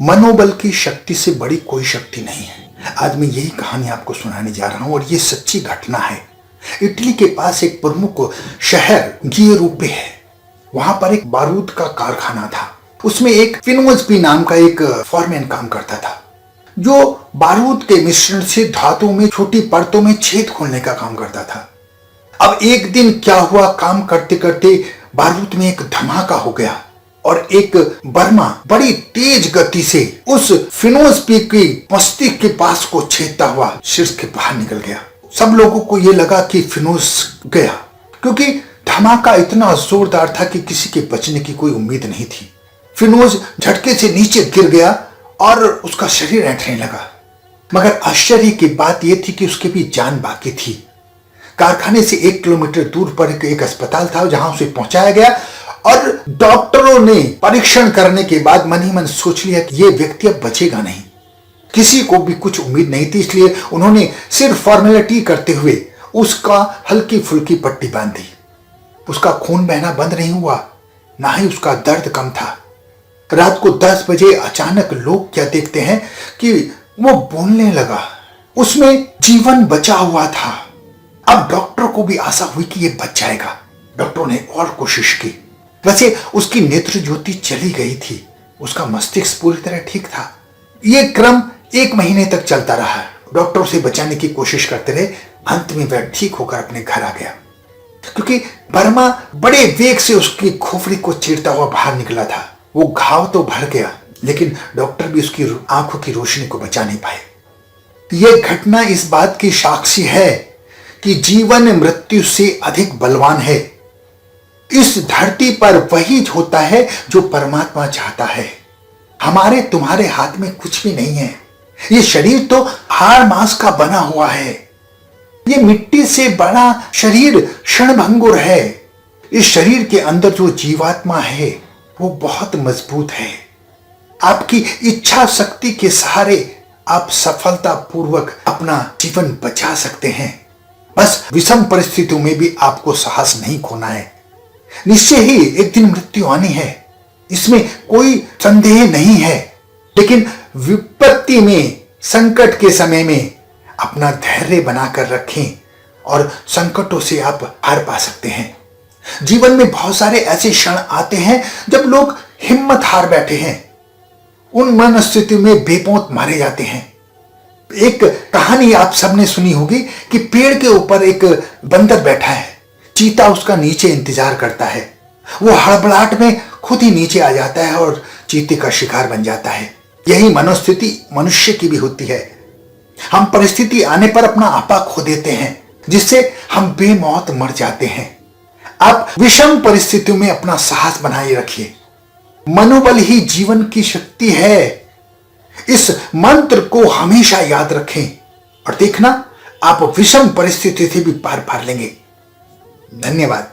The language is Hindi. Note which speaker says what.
Speaker 1: मनोबल की शक्ति से बड़ी कोई शक्ति नहीं है। आज मैं यही कहानी आपको सुनाने जा रहा हूं और ये सच्ची घटना है। इटली के पास एक प्रमुख शहर गियरूपे है। वहां पर एक बारूद का कारखाना था। उसमें एक फिनोज नाम का एक फॉरमैन काम करता था, जो बारूद के मिश्रण से धातुओं में छोटी परतों में छेद खोलने का काम करता था। अब एक दिन क्या हुआ, काम करते करते बारूद में एक धमाका हो गया और एक बर्मा बड़ी तेज गति से उस फिनोज की मस्तिष्क के पास को छेदता हुआ शीर्ष के बाहर निकल गया। सब लोगों को यह लगा कि फिनोज गया, क्योंकि धमाका इतना जोरदार था कि किसी के बचने की कोई उम्मीद नहीं थी। फिनोज झटके से नीचे गिर गया और उसका शरीर ऐंठने लगा। मगर आश्चर्य की बात यह थी कि उसके भी जान बाकी थी। कारखाने से 1 किलोमीटर दूर पर एक अस्पताल था, जहां उसे पहुंचाया गया और डॉक्टरों ने परीक्षण करने के बाद मन ही मन सोच लिया कि यह व्यक्ति अब बचेगा नहीं। किसी को भी कुछ उम्मीद नहीं थी, इसलिए उन्होंने सिर्फ फॉर्मेलिटी करते हुए उसका हल्की फुल्की पट्टी बांध दी। उसका खून बहना बंद नहीं हुआ, ना ही उसका दर्द कम था। रात को 10 बजे अचानक लोग क्या देखते हैं कि वो बोलने लगा। उसमें जीवन बचा हुआ था। अब डॉक्टर को भी आशा हुई कि ये बच जाएगा। डॉक्टरों ने और कोशिश की। वैसे उसकी नेत्र ज्योति चली गई थी, उसका मस्तिष्क पूरी तरह ठीक था। यह क्रम 1 महीने तक चलता रहा। डॉक्टर उसे बचाने की कोशिश करते रहे। अंत में वह ठीक होकर अपने घर आ गया, क्योंकि बर्मा बड़े वेग से उसकी खोपड़ी को चीरता हुआ बाहर निकला था। वो घाव तो भर गया, लेकिन डॉक्टर भी उसकी आंखों की रोशनी को बचा नहीं पाए। यह घटना इस बात की साक्षी है कि जीवन मृत्यु से अधिक बलवान है। इस धरती पर वही होता है जो परमात्मा चाहता है। हमारे तुम्हारे हाथ में कुछ भी नहीं है। ये शरीर तो हाड़ मांस का बना हुआ है। ये मिट्टी से बना शरीर क्षणभंगुर है। इस शरीर के अंदर जो जीवात्मा है वो बहुत मजबूत है। आपकी इच्छा शक्ति के सहारे आप सफलता पूर्वक अपना जीवन बचा सकते हैं। बस विषम परिस्थितियों में भी आपको साहस नहीं खोना है। निश्चय ही एक दिन मृत्यु आनी है, इसमें कोई संदेह नहीं है। लेकिन विपत्ति में, संकट के समय में अपना धैर्य बनाकर रखें और संकटों से आप हार पा सकते हैं। जीवन में बहुत सारे ऐसे क्षण आते हैं जब लोग हिम्मत हार बैठे हैं। उन मनस्थितियों में बेमौत मारे जाते हैं। एक कहानी आप सबने सुनी होगी कि पेड़ के ऊपर एक बंदर बैठा है। चीता उसका नीचे इंतजार करता है। वो हड़बड़ाहट में खुद ही नीचे आ जाता है और चीते का शिकार बन जाता है। यही मनोस्थिति मनुष्य की भी होती है। हम परिस्थिति आने पर अपना आपा खो देते हैं, जिससे हम बेमौत मर जाते हैं। आप विषम परिस्थितियों में अपना साहस बनाए रखिए। मनोबल ही जीवन की शक्ति है। इस मंत्र को हमेशा याद रखें और देखना आप विषम परिस्थिति से भी पार लेंगे। धन्यवाद।